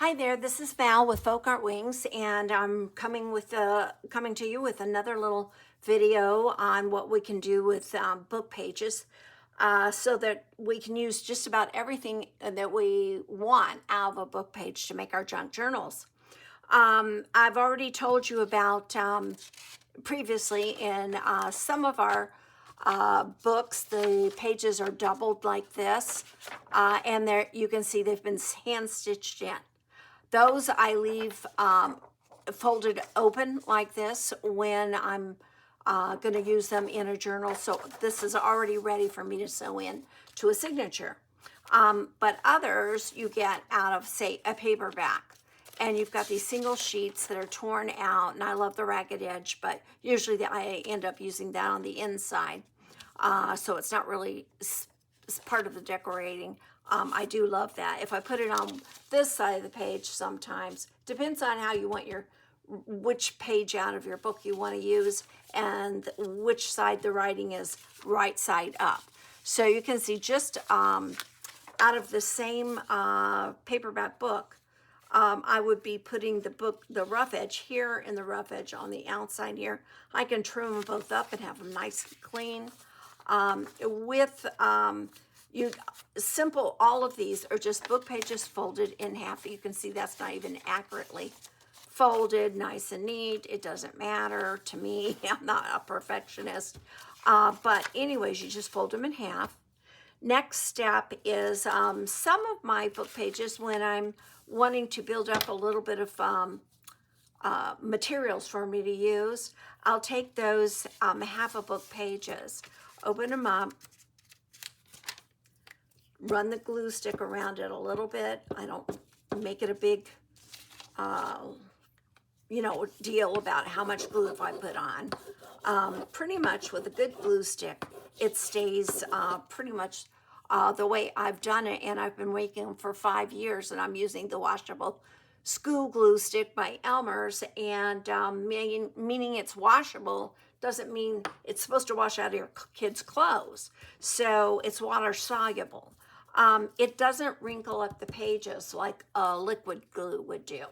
Hi there, this is Val with Folk Art Wings, and I'm coming to you with another little video on what we can do with book pages, so that we can use just about everything that we want out of a book page to make our junk journals. I've already told you about previously in some of our books, the pages are doubled like this, and there you can see they've been hand stitched in. Those I leave folded open like this when I'm going to use them in a journal. So this is already ready for me to sew in to a signature. But others you get out of, say, a paperback. And you've got these single sheets that are torn out, and I love the ragged edge, but usually I end up using that on the inside. So it's not really part of the decorating. I do love that. If I put it on this side of the page sometimes, depends on how you want which page out of your book you want to use and which side the writing is right side up. So you can see just out of the same paperback book, I would be putting the rough edge here and the rough edge on the outside here. I can trim them both up and have them nice and clean. All of these are just book pages folded in half. You can see that's not even accurately folded, nice and neat. It doesn't matter to me. I'm not a perfectionist. But anyways, you just fold them in half. Next step is some of my book pages, when I'm wanting to build up a little bit of materials for me to use, I'll take those half a book pages, open them up, run the glue stick around it a little bit. I don't make it a big deal about how much glue if I put on. Pretty much with a good glue stick, it stays pretty much the way I've done it, and I've been making them for 5 years, and I'm using the washable school glue stick by Elmer's, and meaning it's washable doesn't mean it's supposed to wash out of your kids' clothes. So it's water soluble. It doesn't wrinkle up the pages like a liquid glue would do,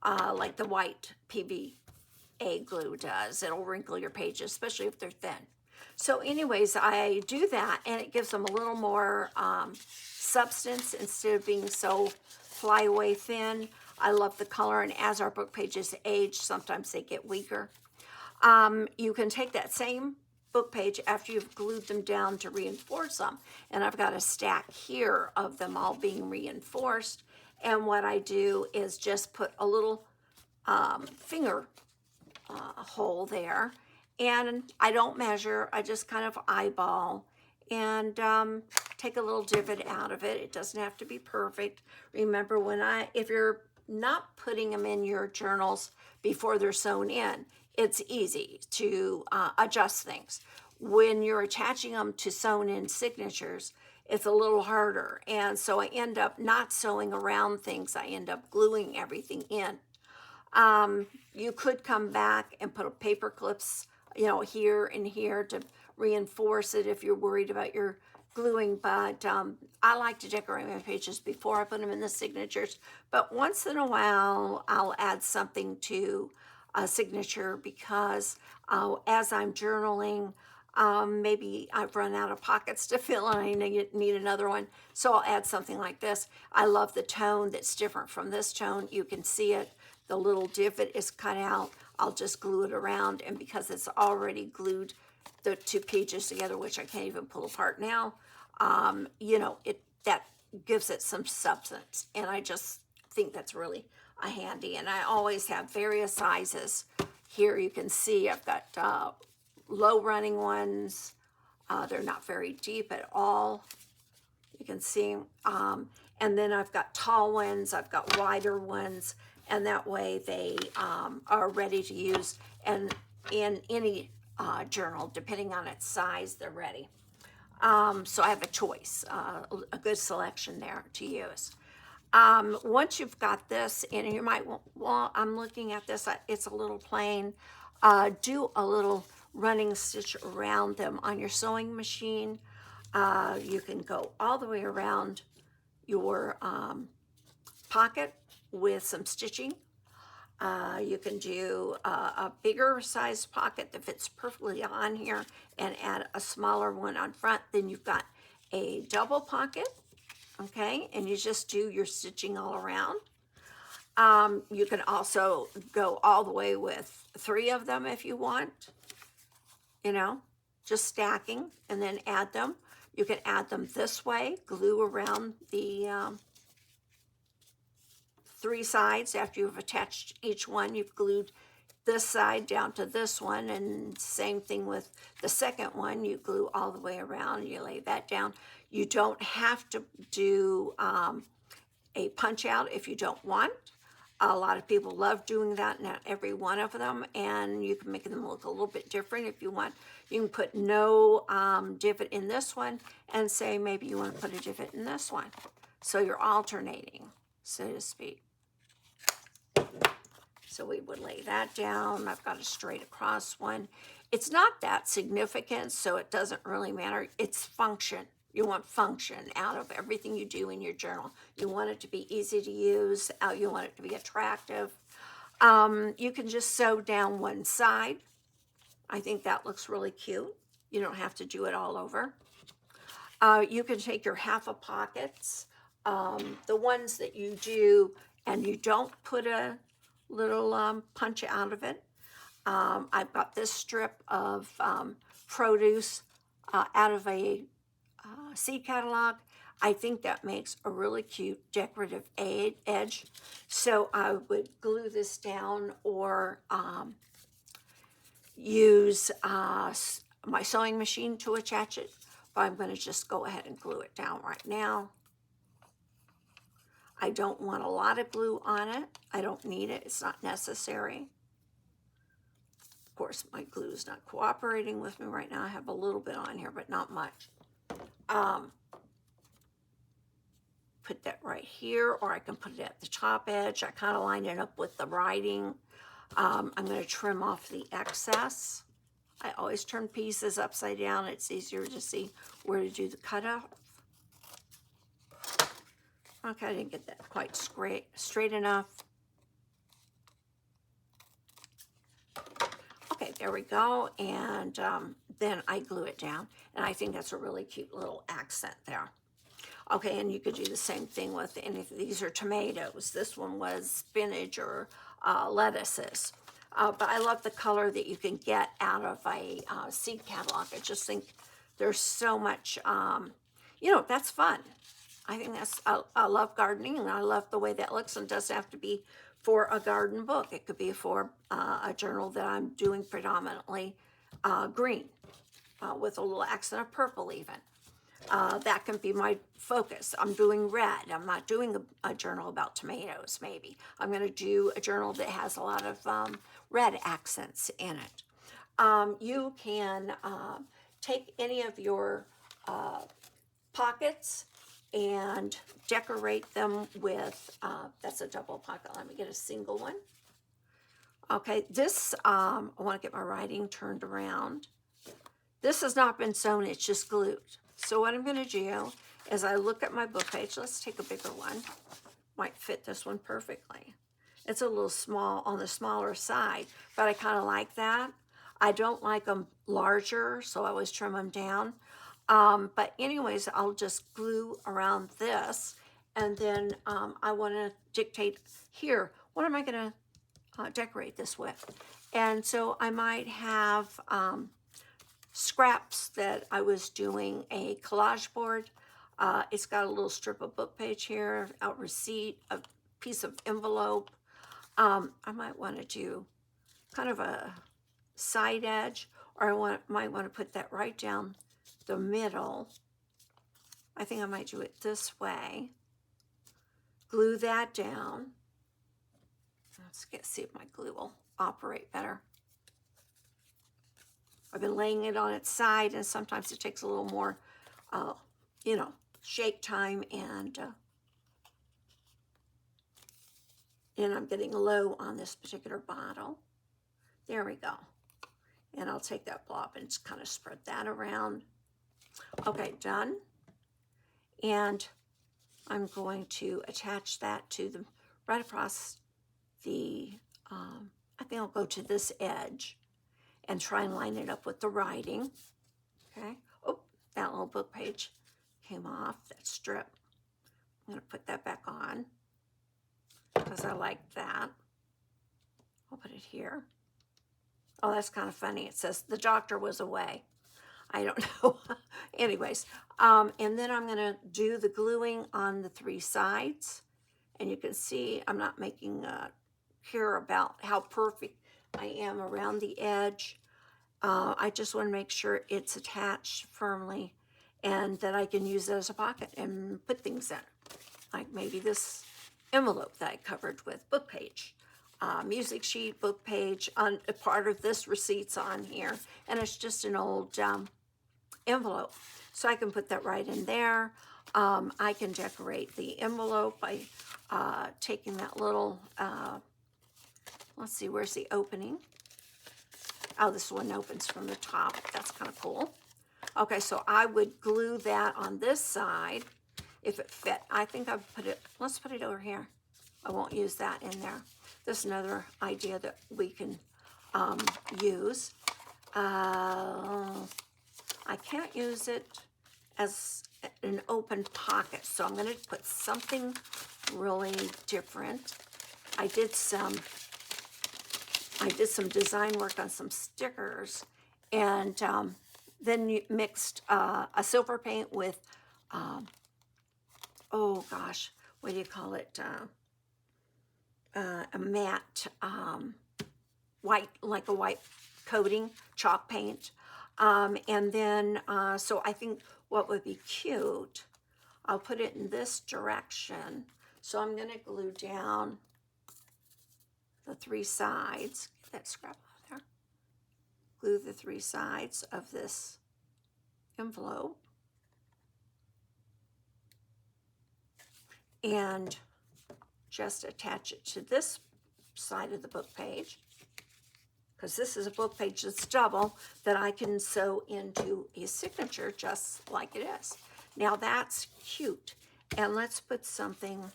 like the white PVA glue does. It'll wrinkle your pages, especially if they're thin. So anyways, I do that, and it gives them a little more substance instead of being so flyaway thin. I love the color, and as our book pages age, sometimes they get weaker. You can take that same book page after you've glued them down to reinforce them, and I've got a stack here of them all being reinforced, and what I do is just put a little finger hole there, and I don't measure, I just kind of eyeball and take a little divot out of it. It doesn't have to be perfect. Remember, if you're not putting them in your journals before they're sewn in, it's easy to adjust things. When you're attaching them to sewn in signatures, it's a little harder, and so I end up not sewing around things. I end up gluing everything in. You could come back and put paper clips, here and here to reinforce it if you're worried about your gluing, but I like to decorate my pages before I put them in the signatures. But once in a while, I'll add something to a signature because as I'm journaling, maybe I've run out of pockets to fill and I need another one. So I'll add something like this. I love the tone that's different from this tone. You can see it. The little divot is cut out. I'll just glue it around, and because it's already glued the two pages together, which I can't even pull apart now, that gives it some substance, and I just think that's really handy. And I always have various sizes. Here you can see I've got low running ones. They're not very deep at all. You can see, and then I've got tall ones, I've got wider ones, and that way they are ready to use, and in any journal, depending on its size, they're ready. So I have a choice, a good selection there to use. Once you've got this, and you might want, well, I'm looking at this, it's a little plain, do a little running stitch around them on your sewing machine. You can go all the way around your pocket with some stitching. You can do a bigger size pocket that fits perfectly on here and add a smaller one on front. Then you've got a double pocket, okay? And you just do your stitching all around. You can also go all the way with 3 of them if you want, you know, just stacking and then add them. You can add them this way, glue around the 3 sides. After you've attached each one, you've glued this side down to this one, and same thing with the second one. You glue all the way around, you lay that down. You don't have to do a punch out if you don't want. A lot of people love doing that, not every one of them, and you can make them look a little bit different if you want. You can put no divot in this one and say maybe you want to put a divot in this one. So you're alternating, so to speak. So we would lay that down. I've got a straight across one. It's not that significant, so it doesn't really matter. It's function. You want function out of everything you do in your journal. You want it to be easy to use. You want it to be attractive. You can just sew down one side. I think that looks really cute. You don't have to do it all over. You can take your half a pockets, the ones that you do and you don't put a little punch out of it. I've got this strip of produce out of a seed catalog. I think that makes a really cute decorative edge. So I would glue this down or use my sewing machine to attach it. But I'm going to just go ahead and glue it down right now. I don't want a lot of glue on it. I don't need it. It's not necessary. Of course, my glue is not cooperating with me right now. I have a little bit on here, but not much. Put that right here, or I can put it at the top edge. I kind of line it up with the writing. I'm going to trim off the excess. I always turn pieces upside down. It's easier to see where to do the cutoff. Okay, I didn't get that quite straight enough. Okay, there we go. And then I glue it down. And I think that's a really cute little accent there. Okay, and you could do the same thing with any of these are tomatoes. This one was spinach or lettuces. But I love the color that you can get out of a seed catalog. I just think there's so much, you know, that's fun. I think that's, I love gardening, and I love the way that looks, and it doesn't have to be for a garden book. It could be for a journal that I'm doing predominantly green with a little accent of purple even. That can be my focus. I'm doing red. I'm not doing a journal about tomatoes, maybe. I'm going to do a journal that has a lot of red accents in it. You can take any of your pockets and decorate them with, that's a double pocket. Let me get a single one. Okay, this, I want to get my writing turned around. This has not been sewn, it's just glued. So what I'm going to do is I look at my book page. Let's take a bigger one. Might fit this one perfectly. It's a little small on the smaller side, but I kind of like that. I don't like them larger, so I always trim them down. But anyways, I'll just glue around this, and then I want to dictate here, what am I going to decorate this with? And so I might have scraps that I was doing a collage board. It's got a little strip of book page here, a receipt, a piece of envelope. I might want to do kind of a side edge, or I might want to put that right down the middle. I think I might do it this way. Glue that down. Let's see if my glue will operate better. I've been laying it on its side, and sometimes it takes a little more, you know, shake time, and I'm getting low on this particular bottle. There we go. And I'll take that blob and just kind of spread that around. Okay, done. And I'm going to attach that to the right across the, I think I'll go to this edge and try and line it up with the writing. Okay. Oh, that little book page came off, that strip. I'm going to put that back on because I like that. I'll put it here. Oh, that's kind of funny. It says the doctor was away. I don't know. Anyways, and then I'm going to do the gluing on the 3 sides. And you can see I'm not making care about how perfect I am around the edge. I just want to make sure it's attached firmly and that I can use it as a pocket and put things in. Like maybe this envelope that I covered with book page. Music sheet, book page, on a part of this receipt's on here. And it's just an old envelope. So I can put that right in there. I can decorate the envelope by taking that little, let's see, where's the opening? Oh, this one opens from the top. That's kind of cool. Okay, so I would glue that on this side if it fit. I think I've put it, let's put it over here. I won't use that in there. This is another idea that we can use. I can't use it as an open pocket, so I'm going to put something really different. I did some design work on some stickers, and then mixed a silver paint with, oh gosh, what do you call it? A matte white, like a white coating, chalk paint. And then, so I think what would be cute, I'll put it in this direction. So I'm going to glue down the 3 sides. Get that scrap off there. Glue the 3 sides of this envelope. And just attach it to this side of the book page, because this is a book page that's double that I can sew into a signature just like it is. Now that's cute. And let's put something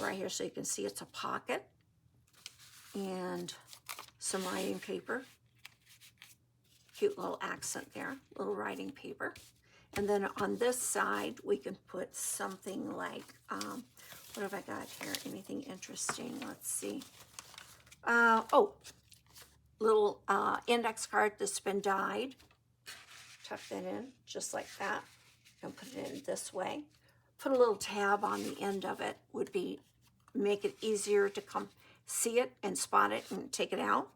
right here so you can see it's a pocket and some writing paper. Cute little accent there, little writing paper. And then on this side, we can put something like, what have I got here? Anything interesting? Let's see. Oh, little index card that's been dyed. Tuck that in just like that and put it in this way. Put a little tab on the end of it would be, make it easier to come see it and spot it and take it out.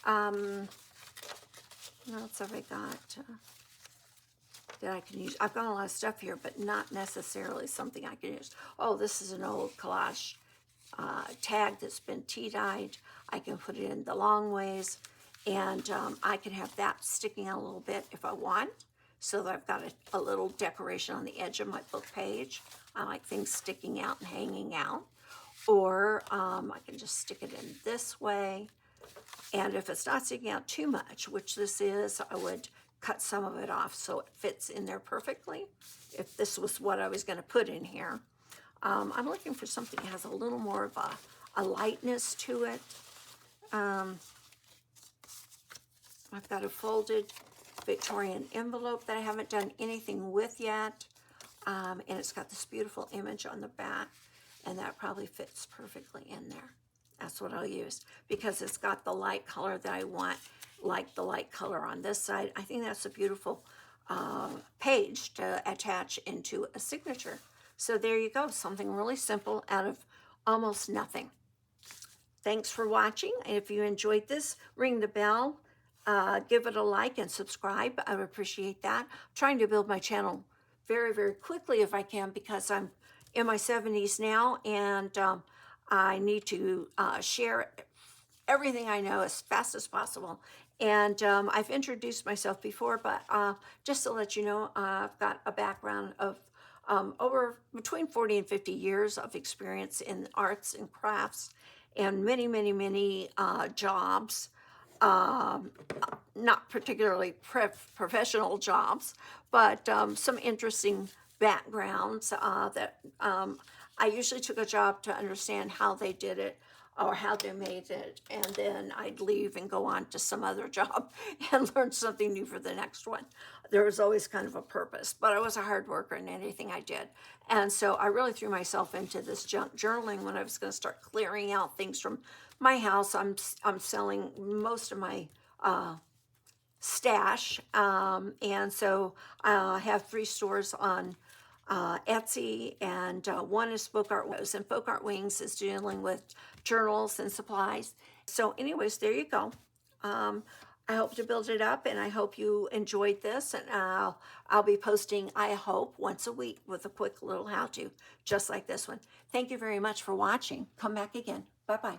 What else have I got that I can use? I've got a lot of stuff here, but not necessarily something I can use. Oh, this is an old collage tag that's been tea-dyed. I can put it in the long ways, and I can have that sticking out a little bit if I want, so that I've got a little decoration on the edge of my book page. I like things sticking out and hanging out. Or I can just stick it in this way. And if it's not sticking out too much, which this is, I would cut some of it off so it fits in there perfectly. If this was what I was going to put in here. I'm looking for something that has a little more of a lightness to it. I've got a folded Victorian envelope that I haven't done anything with yet. And it's got this beautiful image on the back. And that probably fits perfectly in there. That's what I'll use because it's got the light color that I want, like the light color on this side. I think that's a beautiful page to attach into a signature. So there you go, something really simple out of almost nothing. Thanks for watching. If you enjoyed this, ring the bell, give it a like and subscribe. I would appreciate that. I'm trying to build my channel very, very quickly if I can because I'm in my 70s now, and I need to share everything I know as fast as possible. And I've introduced myself before, but just to let you know, I've got a background of over between 40 and 50 years of experience in arts and crafts, and many, many, many jobs. Not particularly professional jobs, but some interesting backgrounds that I usually took a job to understand how they did it or how they made it, and then I'd leave and go on to some other job and learn something new for the next one. There was always kind of a purpose, but I was a hard worker in anything I did. And so I really threw myself into this junk journaling when I was going to start clearing out things from my house. I'm selling most of my stash, and so I have 3 stores on Etsy, and one is Folk Art Wings, and Folk Art Wings is dealing with journals and supplies. So, anyways, there you go. I hope to build it up, and I hope you enjoyed this. And I'll be posting, I hope, once a week with a quick little how-to, just like this one. Thank you very much for watching. Come back again. Bye bye.